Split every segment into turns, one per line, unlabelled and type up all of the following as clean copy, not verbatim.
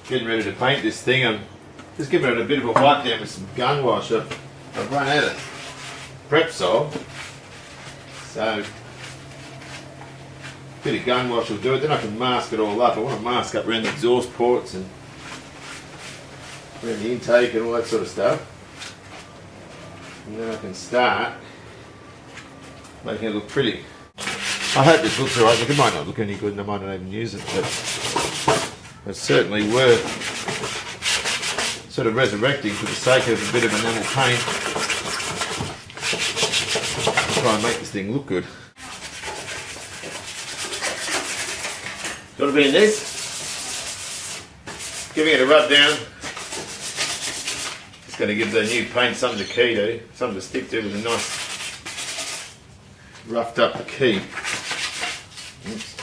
getting ready to paint this thing. I'm just giving it a bit of a wipe down with some gun wash. I've run out of prep sol, so a bit of gun wash will do it. Then I can mask it all up. I want to mask up around the exhaust ports and around the intake and all that sort of stuff. And then I can start making it look pretty. I hope this looks alright. Look, it might not look any good and I might not even use it, but it's certainly worth sort of resurrecting for the sake of a bit of enamel paint. Try and make this thing look good. Got to be in this. Giving it a rub down. It's going to give the new paint something to key to, something to stick to with a nice roughed up key. Oops.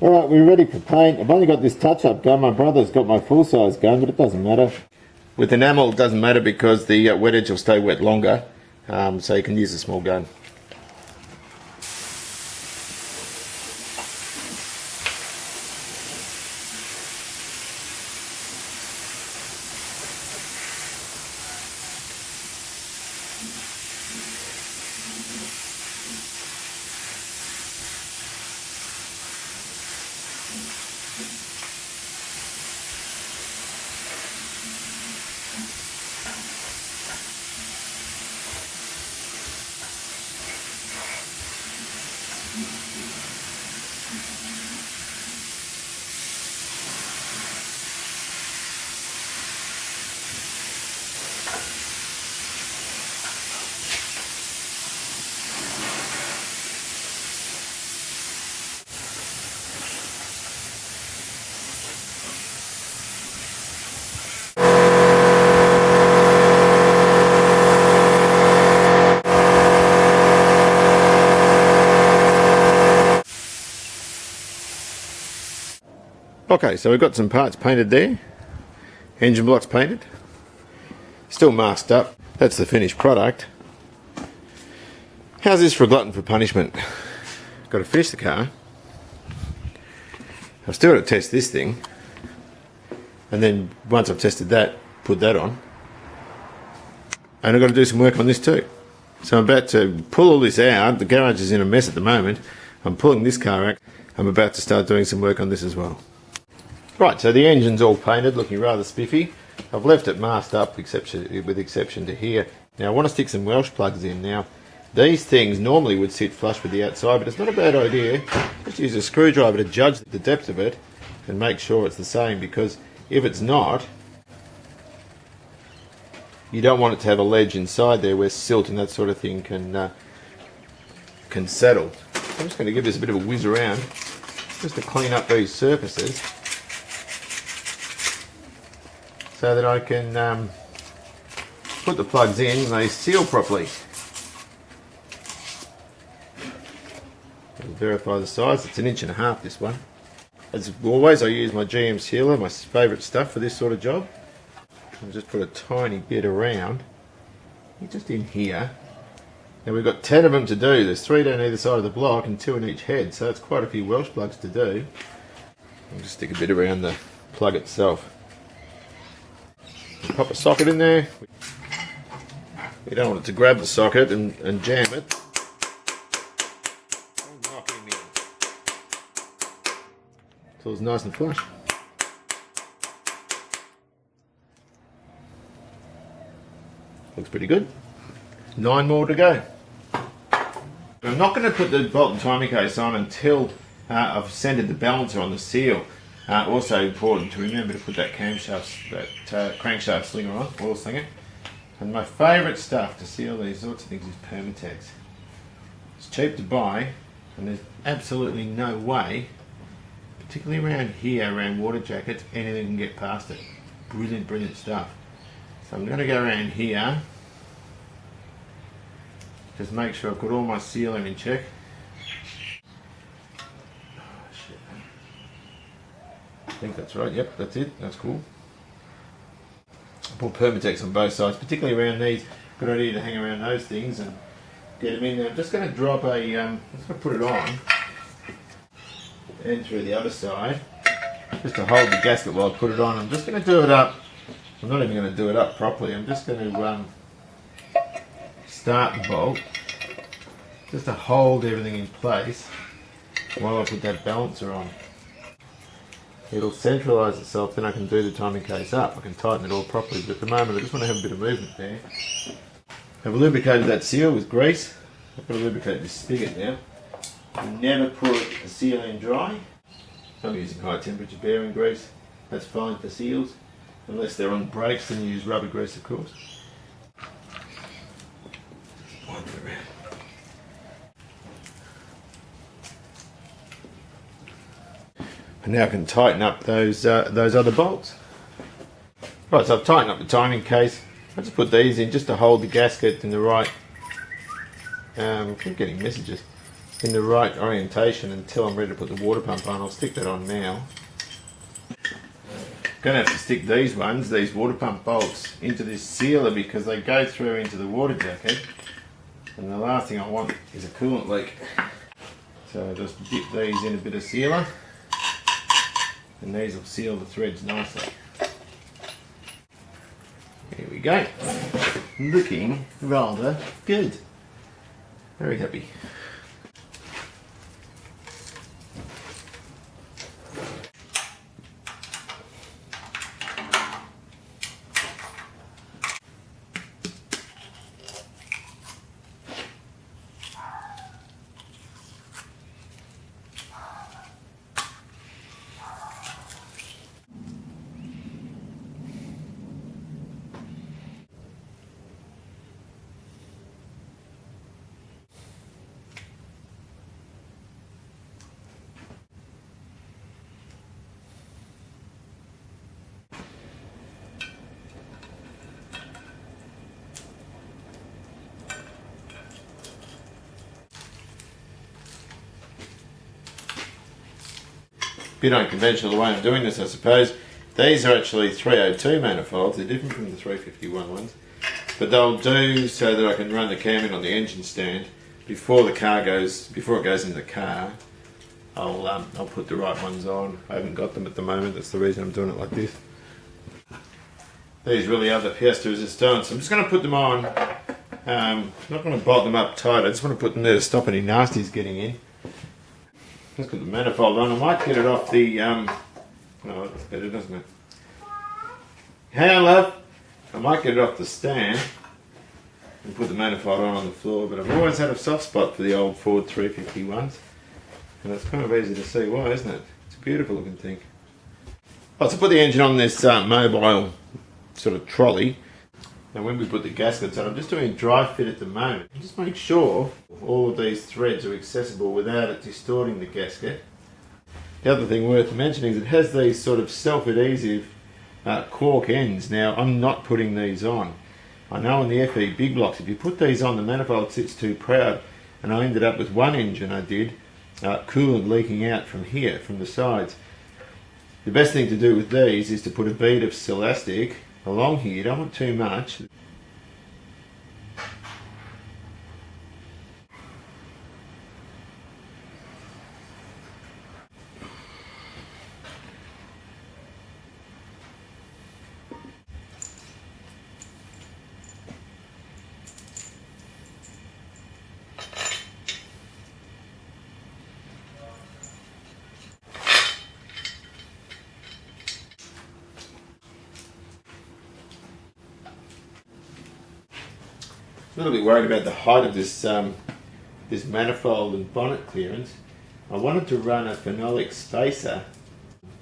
Alright, we're ready for paint. I've only got this touch-up gun. My brother's got my full-size gun, but it doesn't matter. With enamel, it doesn't matter because the wet edge will stay wet longer, so you can use a small gun. Okay, so we've got some parts painted there, engine blocks painted, still masked up. That's the finished product. How's this for a glutton for punishment? Got to finish the car. I've still got to test this thing, and then once I've tested that, put that on, and I've got to do some work on this too. So I'm about to pull all this out. The garage is in a mess at the moment. I'm pulling this car out. I'm about to start doing some work on this as well. Right, so the engine's all painted, looking rather spiffy. I've left it masked up with exception to here. Now I want to stick some Welsh plugs in. Now these things normally would sit flush with the outside, but it's not a bad idea. Just use a screwdriver to judge the depth of it and make sure it's the same, because if it's not, you don't want it to have a ledge inside there where silt and that sort of thing can settle. I'm just going to give this a bit of a whiz around just to clean up these surfaces, so that I can put the plugs in and they seal properly. I'll verify the size. It's 1.5 inches this one. As always, I use my GM sealer, my favourite stuff for this sort of job. I'll just put a tiny bit around, just in here. Now we've got 10 of them to do. There's 3 down either side of the block and 2 in each head, so that's quite a few Welsh plugs to do. I'll just stick a bit around the plug itself. Pop a socket in there. You don't want it to grab the socket and jam it. Knock him in. So it's nice and flush. Looks pretty good. 9 more to go. I'm not going to put the bolt and timing case on until I've centered the balancer on the seal. Also important to remember to put that crankshaft slinger on, oil slinger. And my favourite stuff to seal these sorts of things is Permatex. It's cheap to buy, and there's absolutely no way, particularly around here, around water jackets, anything can get past it. Brilliant, brilliant stuff. So I'm going to go around here, just make sure I've got all my sealer in check. I think that's right, yep, that's it, that's cool. I put Permatex on both sides, particularly around these. Good idea to hang around those things and get them in there. I'm just going to drop a, I'm just going to put it on and through the other side, just to hold the gasket while I put it on. I'm just going to do it up. I'm not even going to do it up properly. I'm just going to start the bolt just to hold everything in place while I put that balancer on. It'll centralise itself, then I can do the timing case up. I can tighten it all properly, but at the moment I just want to have a bit of movement there. I've lubricated that seal with grease. I've got to lubricate this spigot now. Never put a seal in dry. I'm using high temperature bearing grease. That's fine for seals. Unless they're on brakes, then you use rubber grease, of course. Wind it around. And now I can tighten up those other bolts. Right, so I've tightened up the timing case. I just put these in just to hold the gasket in the right. I keep getting messages. In the right orientation until I'm ready to put the water pump on. I'll stick that on now. Going to have to stick these ones, these water pump bolts, into this sealer because they go through into the water jacket, and the last thing I want is a coolant leak. So I just dip these in a bit of sealer, and these will seal the threads nicely. Here we go. Looking rather good. Very happy. Bit unconventional the way I'm doing this, I suppose. These are actually 302 manifolds. They're different from the 351 ones, but they'll do so that I can run the cam in on the engine stand before it goes in the car. I'll put the right ones on. I haven't got them at the moment. That's the reason I'm doing it like this. These really are the pièce de résistance. I'm just going to put them on. I'm not going to bolt them up tight. I just want to put them there to stop any nasties getting in. Let's put the manifold on. I might get it off the, no, that's better, doesn't it? Hang on, love. I might get it off the stand and put the manifold on the floor, but I've always had a soft spot for the old Ford 351s, and it's kind of easy to see why, isn't it? It's a beautiful looking thing. Oh, so put the engine on this mobile sort of trolley. Now when we put the gaskets on, I'm just doing a dry fit at the moment. Just make sure all of these threads are accessible without it distorting the gasket. The other thing worth mentioning is it has these sort of self-adhesive cork ends. Now I'm not putting these on. I know on the FE big blocks, if you put these on, the manifold sits too proud, and I ended up with one engine I did, coolant leaking out from here, from the sides. The best thing to do with these is to put a bead of Celastic along here. You don't want too much. A little bit worried about the height of this this manifold and bonnet clearance. I wanted to run a phenolic spacer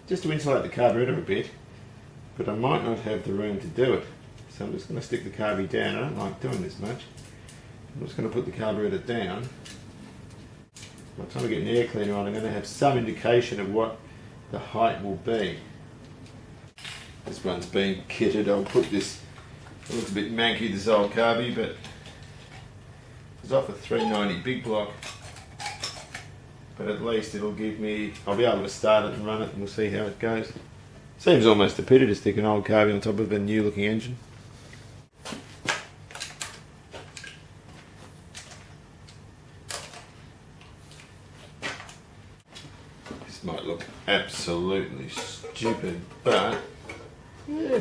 just to insulate the carburetor a bit, but I might not have the room to do it. So I'm just going to stick the carby down. I don't like doing this much. I'm just going to put the carburetor down. By the time I get an air cleaner on, I'm going to have some indication of what the height will be. This one's being kitted. I'll put this, it looks a bit manky, this old carby, but it's off a 390 big block. But at least it'll give me, I'll be able to start it and run it and we'll see how it goes. Seems almost a pity to stick an old carby on top of a new looking engine. This might look absolutely stupid, but yeah.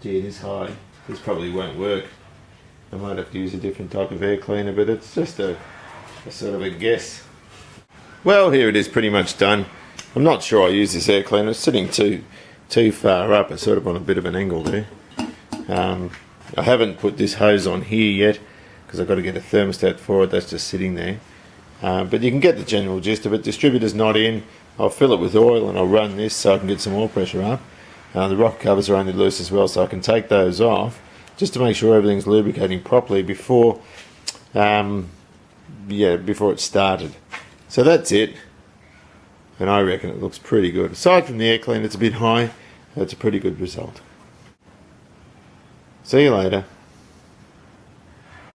Gee, it is high. This probably won't work. I might have to use a different type of air cleaner, but it's just a sort of a guess. Well, here it is, pretty much done. I'm not sure I use this air cleaner. It's sitting too far up. It's sort of on a bit of an angle there. I haven't put this hose on here yet because I've got to get a thermostat for it. That's just sitting there. But you can get the general gist of it. Distributor's not in. I'll fill it with oil and I'll run this so I can get some oil pressure up. The rocker covers are only loose as well, so I can take those off just to make sure everything's lubricating properly before it started. So that's it, and I reckon it looks pretty good. Aside from the air cleaner, it's a bit high. That's a pretty good result. See you later.